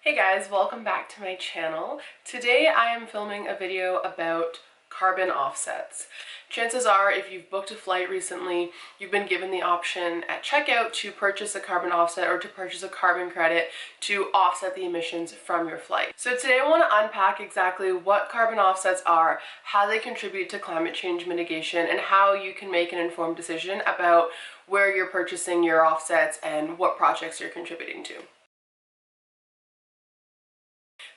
Hey guys, welcome back to my channel. Today I am filming a video about carbon offsets. Chances are, if you've booked a flight recently, you've been given the option at checkout to purchase a carbon offset or to purchase a carbon credit to offset the emissions from your flight. So today I want to unpack exactly what carbon offsets are, how they contribute to climate change mitigation, and how you can make an informed decision about where you're purchasing your offsets and what projects you're contributing to.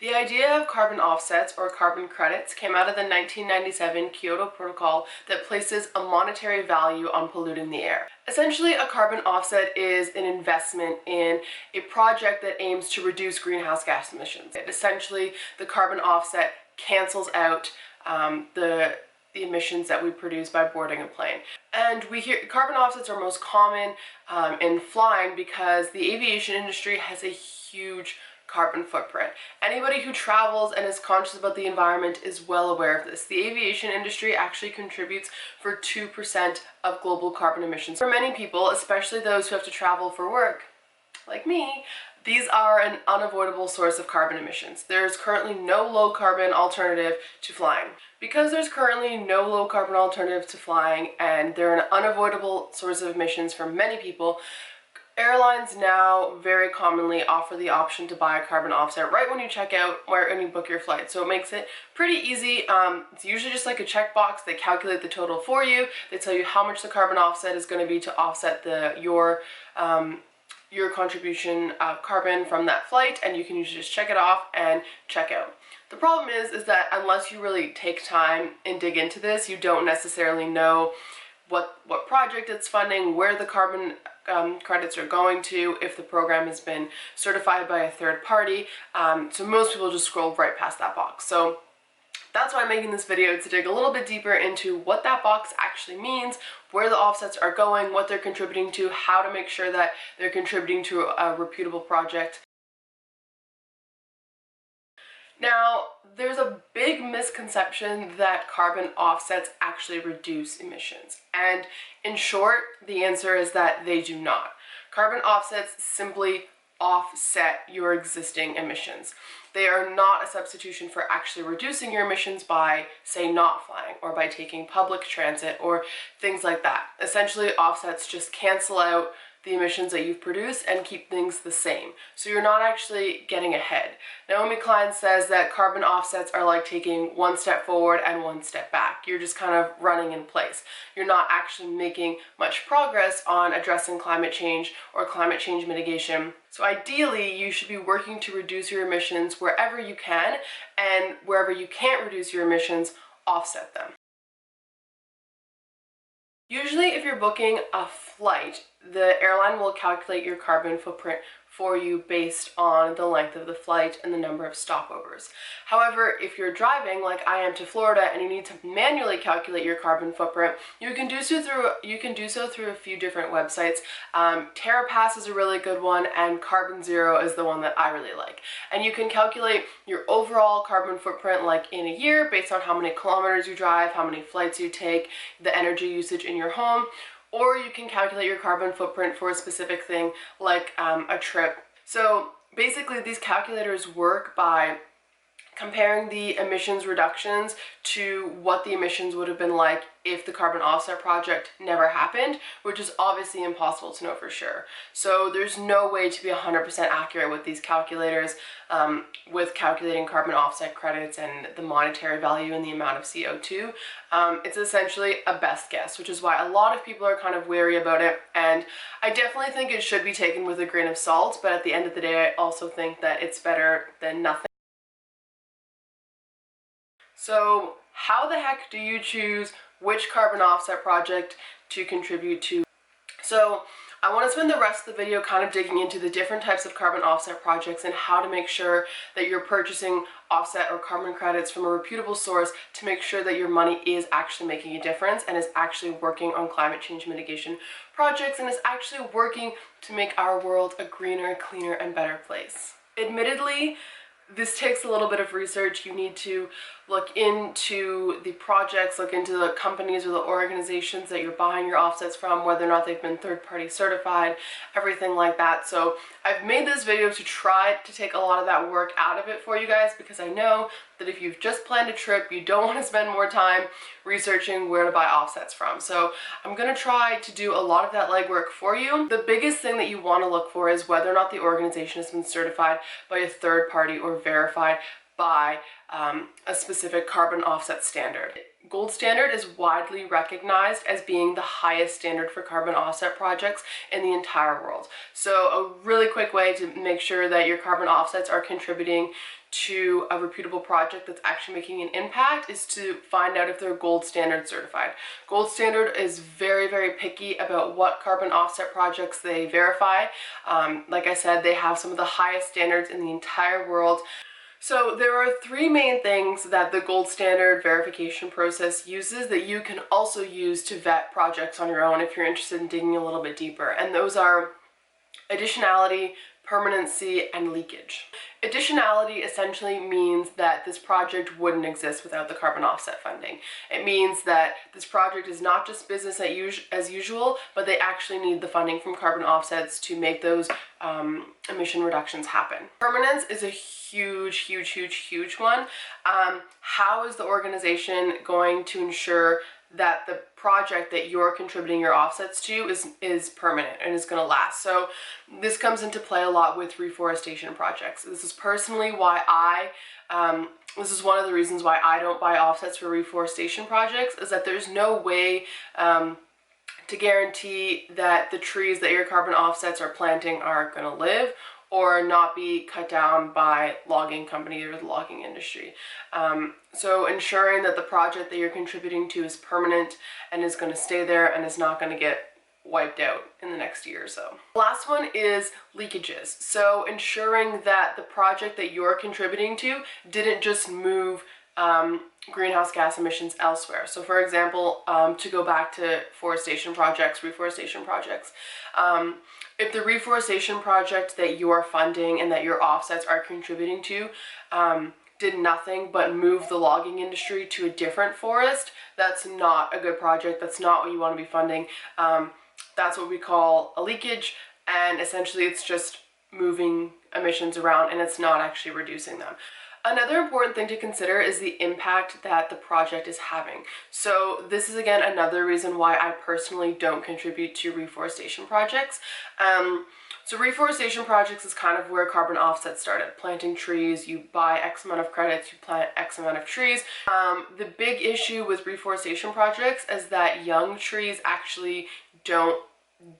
The idea of carbon offsets or carbon credits came out of the 1997 Kyoto Protocol that places a monetary value on polluting the air. Essentially, a carbon offset is an investment in a project that aims to reduce greenhouse gas emissions. Essentially, the carbon offset cancels out the emissions that we produce by boarding a plane. And we hear carbon offsets are most common in flying because the aviation industry has a huge carbon footprint. Anybody who travels and is conscious about the environment is well aware of this. The aviation industry actually contributes for 2% of global carbon emissions. For many people, especially those who have to travel for work, like me, these are an unavoidable source of carbon emissions. There's currently no low carbon alternative to flying. Because there's currently no low carbon alternative to flying and they're an unavoidable source of emissions for many people, airlines now very commonly offer the option to buy a carbon offset right when you check out or when you book your flight. So it makes it pretty easy. It's usually just like a checkbox. They calculate the total for you. They tell you how much the carbon offset is going to be to offset your contribution of carbon from that flight, and you can usually just check it off and check out. The problem is that unless you really take time and dig into this, you don't necessarily know what project it's funding, where the carbon credits are going to, if the program has been certified by a third party. So most people just scroll right past that box. So that's why I'm making this video, to dig a little bit deeper into what that box actually means, where the offsets are going, what they're contributing to, how to make sure that they're contributing to a reputable project. Now, there's a big misconception that carbon offsets actually reduce emissions. And in short, the answer is that they do not. Carbon offsets simply offset your existing emissions. They are not a substitution for actually reducing your emissions by, say, not flying or by taking public transit or things like that. Essentially, offsets just cancel out the emissions that you've produced and keep things the same. So you're not actually getting ahead. Naomi Klein says that carbon offsets are like taking one step forward and one step back. You're just kind of running in place. You're not actually making much progress on addressing climate change or climate change mitigation. So ideally, you should be working to reduce your emissions wherever you can, and wherever you can't reduce your emissions, offset them. Usually, if you're booking a flight, the airline will calculate your carbon footprint for you based on the length of the flight and the number of stopovers. However, if you're driving like I am to Florida and you need to manually calculate your carbon footprint, you can do so through a few different websites. TerraPass is a really good one, and Carbon Zero is the one that I really like. And you can calculate your overall carbon footprint like in a year based on how many kilometers you drive, how many flights you take, the energy usage in your home. Or you can calculate your carbon footprint for a specific thing like a trip. So basically, these calculators work by comparing the emissions reductions to what the emissions would have been like if the carbon offset project never happened, which is obviously impossible to know for sure. So there's no way to be 100% accurate with these calculators, with calculating carbon offset credits and the monetary value and the amount of CO2. It's essentially a best guess, which is why a lot of people are kind of wary about it. And I definitely think it should be taken with a grain of salt, but at the end of the day, I also think that it's better than nothing. So how the heck do you choose which carbon offset project to contribute to? So I want to spend the rest of the video kind of digging into the different types of carbon offset projects and how to make sure that you're purchasing offset or carbon credits from a reputable source to make sure that your money is actually making a difference and is actually working on climate change mitigation projects and is actually working to make our world a greener, cleaner, and better place. Admittedly, This takes a little bit of research. You need to look into the projects, look into the companies or the organizations that you're buying your offsets from, whether or not they've been third-party certified, everything like that. So I've made this video to try to take a lot of that work out of it for you guys, because I know that if you've just planned a trip, you don't want to spend more time researching where to buy offsets from. So I'm going to try to do a lot of that legwork for you. The biggest thing that you want to look for is whether or not the organization has been certified by a third party or verified by a specific carbon offset standard. Gold standard is widely recognized as being the highest standard for carbon offset projects in the entire world. So a really quick way to make sure that your carbon offsets are contributing to a reputable project that's actually making an impact is to find out if they're gold standard certified. Gold standard is very, very picky about what carbon offset projects they verify. Like I said, they have some of the highest standards in the entire world. So there are three main things that the gold standard verification process uses that you can also use to vet projects on your own if you're interested in digging a little bit deeper. And those are additionality, permanency, and leakage. Additionality essentially means that this project wouldn't exist without the carbon offset funding. It means that this project is not just business as usual, but they actually need the funding from carbon offsets to make those emission reductions happen. Permanence is a huge one. How is the organization going to ensure that the project that you're contributing your offsets to is permanent and is going to last? So this comes into play a lot with reforestation projects. This is personally why this is one of the reasons why I don't buy offsets for reforestation projects, is that there's no way to guarantee that the trees that your carbon offsets are planting are going to live or not be cut down by logging companies or the logging industry. So ensuring that the project that you're contributing to is permanent and is going to stay there and is not going to get wiped out in the next year or so. The last one is leakages. So ensuring that the project that you're contributing to didn't just move greenhouse gas emissions elsewhere. So for example, to go back to reforestation projects, if the reforestation project that you are funding and that your offsets are contributing to did nothing but move the logging industry to a different forest, that's not a good project. That's not what you want to be funding. That's what we call a leakage, and essentially it's just moving emissions around and it's not actually reducing them. Another important thing to consider is the impact that the project is having. So this is again another reason why I personally don't contribute to reforestation projects. So reforestation projects is kind of where carbon offsets started. Planting trees, you buy X amount of credits, you plant X amount of trees. The big issue with reforestation projects is that young trees actually don't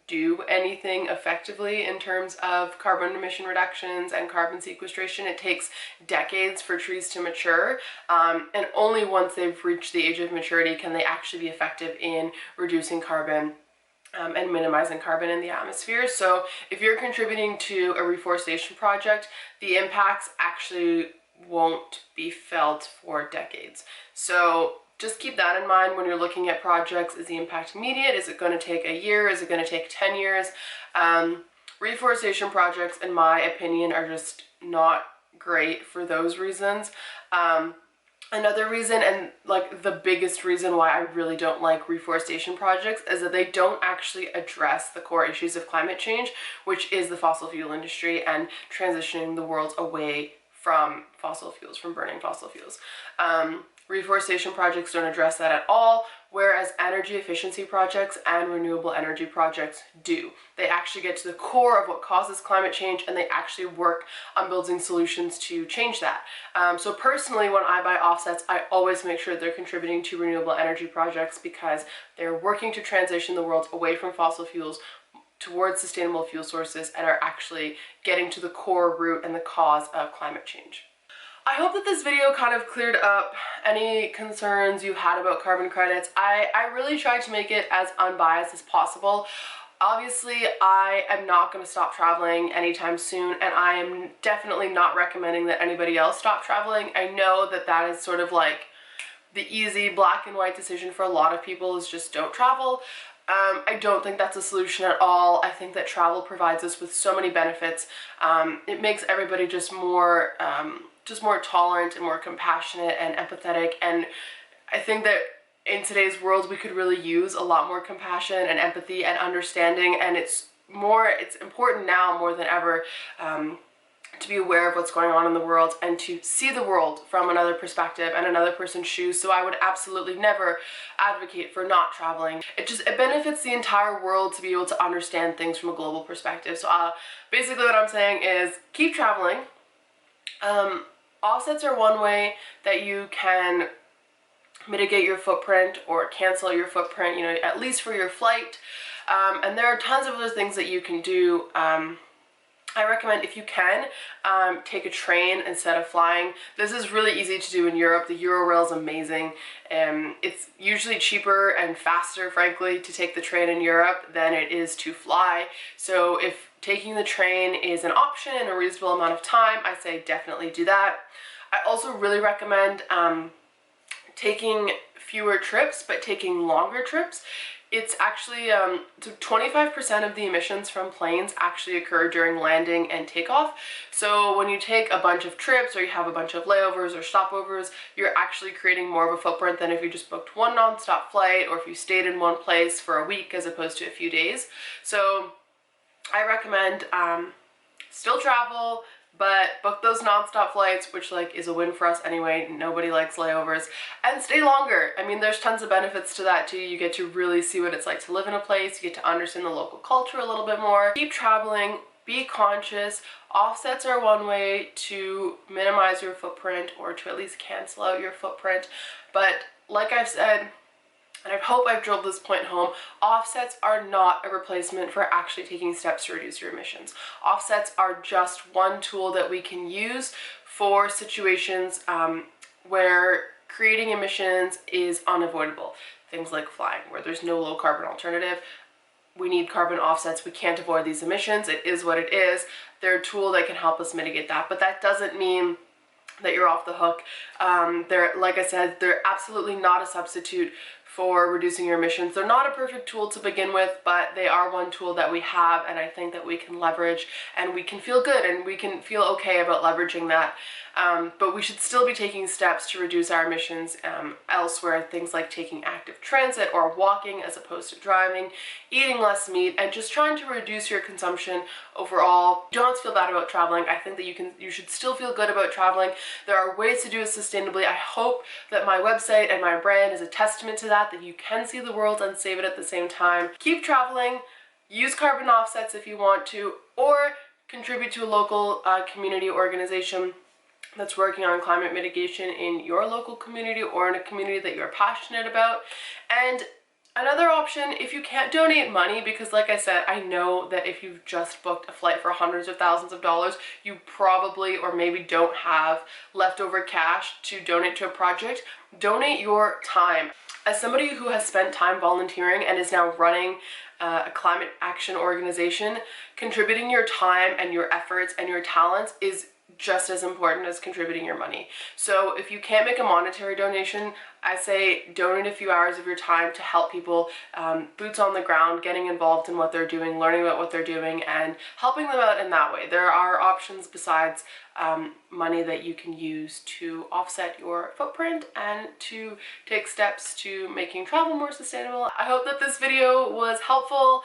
do anything effectively in terms of carbon emission reductions and carbon sequestration. It takes decades for trees to mature, and only once they've reached the age of maturity can they actually be effective in reducing carbon and minimizing carbon in the atmosphere. So if you're contributing to a reforestation project, the impacts actually won't be felt for decades. So just keep that in mind when you're looking at projects. Is the impact immediate? Is it going to take a year? Is it going to take 10 years? Reforestation projects, in my opinion, are just not great for those reasons. Another reason, and like the biggest reason why I really don't like reforestation projects, is that they don't actually address the core issues of climate change, which is the fossil fuel industry and transitioning the world away from fossil fuels, from burning fossil fuels. Reforestation projects don't address that at all, whereas energy efficiency projects and renewable energy projects do. They actually get to the core of what causes climate change, and they actually work on building solutions to change that. So personally, when I buy offsets, I always make sure they're contributing to renewable energy projects because they're working to transition the world away from fossil fuels towards sustainable fuel sources and are actually getting to the core root and the cause of climate change. I hope that this video kind of cleared up any concerns you had about carbon credits. I really tried to make it as unbiased as possible. Obviously, I am not going to stop traveling anytime soon, and I am definitely not recommending that anybody else stop traveling. I know that that is sort of like the easy black and white decision for a lot of people, is just don't travel. I don't think that's a solution at all. I think that travel provides us with so many benefits. It makes everybody just more tolerant and more compassionate and empathetic, and I think that in today's world we could really use a lot more compassion and empathy and understanding, and it's important now more than ever to be aware of what's going on in the world and to see the world from another perspective and another person's shoes. So I would absolutely never advocate for not traveling. It benefits the entire world to be able to understand things from a global perspective. So basically what I'm saying is keep traveling. Offsets are one way that you can mitigate your footprint or cancel your footprint, at least for your flight. And there are tons of other things that you can do. I recommend, if you can, take a train instead of flying. This is really easy to do in Europe. The Eurorail is amazing. It's usually cheaper and faster, frankly, to take the train in Europe than it is to fly. So if taking the train is an option in a reasonable amount of time, I say definitely do that. I also really recommend taking fewer trips, but taking longer trips. It's actually, 25% of the emissions from planes actually occur during landing and takeoff. So when you take a bunch of trips or you have a bunch of layovers or stopovers, you're actually creating more of a footprint than if you just booked one nonstop flight or if you stayed in one place for a week as opposed to a few days. So I recommend still travel, but book those nonstop flights, which is a win for us anyway. Nobody likes layovers. And stay longer. I mean, there's tons of benefits to that too. You get to really see what it's like to live in a place. You get to understand the local culture a little bit more. Keep traveling. Be conscious. Offsets are one way to minimize your footprint or to at least cancel out your footprint. But like I've said, and I hope I've drilled this point home, offsets are not a replacement for actually taking steps to reduce your emissions. Offsets are just one tool that we can use for situations where creating emissions is unavoidable. Things like flying, where there's no low carbon alternative. We need carbon offsets. We can't avoid these emissions. It is what it is. They're a tool that can help us mitigate that, but that doesn't mean that you're off the hook. Like I said, they're absolutely not a substitute for reducing your emissions. They're not a perfect tool to begin with, but they are one tool that we have, and I think that we can leverage, and we can feel good and we can feel okay about leveraging that. But we should still be taking steps to reduce our emissions elsewhere, things like taking active transit or walking as opposed to driving, eating less meat, and just trying to reduce your consumption overall. You don't have to feel bad about traveling. I think that you should still feel good about traveling. There are ways to do it sustainably. I hope that my website and my brand is a testament to that you can see the world and save it at the same time. Keep traveling, use carbon offsets if you want to, or contribute to a local community organization that's working on climate mitigation in your local community or in a community that you're passionate about. And another option, if you can't donate money, because like I said, I know that if you've just booked a flight for hundreds of thousands of dollars, you probably or maybe don't have leftover cash to donate to a project. Donate your time. As somebody who has spent time volunteering and is now running a climate action organization, contributing your time and your efforts and your talents is just as important as contributing your money. So if you can't make a monetary donation, I say donate a few hours of your time to help people, boots on the ground, getting involved in what they're doing, learning about what they're doing, and helping them out in that way. There are options besides money that you can use to offset your footprint and to take steps to making travel more sustainable. I hope that this video was helpful,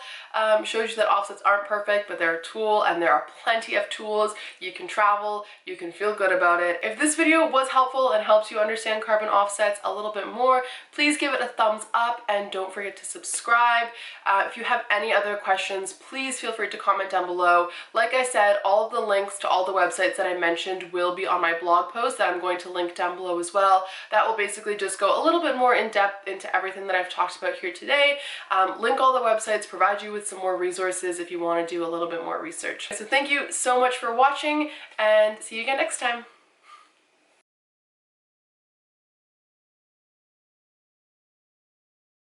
shows you that offsets aren't perfect, but they're a tool, and there are plenty of tools. You can travel, you can feel good about it. If this video was helpful and helps you understand carbon offsets a little bit more, please give it a thumbs up and don't forget to subscribe. If you have any other questions, please feel free to comment down below. Like I said, all of the links to all the websites that I mentioned will be on my blog post that I'm going to link down below as well. That will basically just go a little bit more in depth into everything that I've talked about here today. Link all the websites, provide you with some more resources if you want to do a little bit more research. So thank you so much for watching, and see you again next time.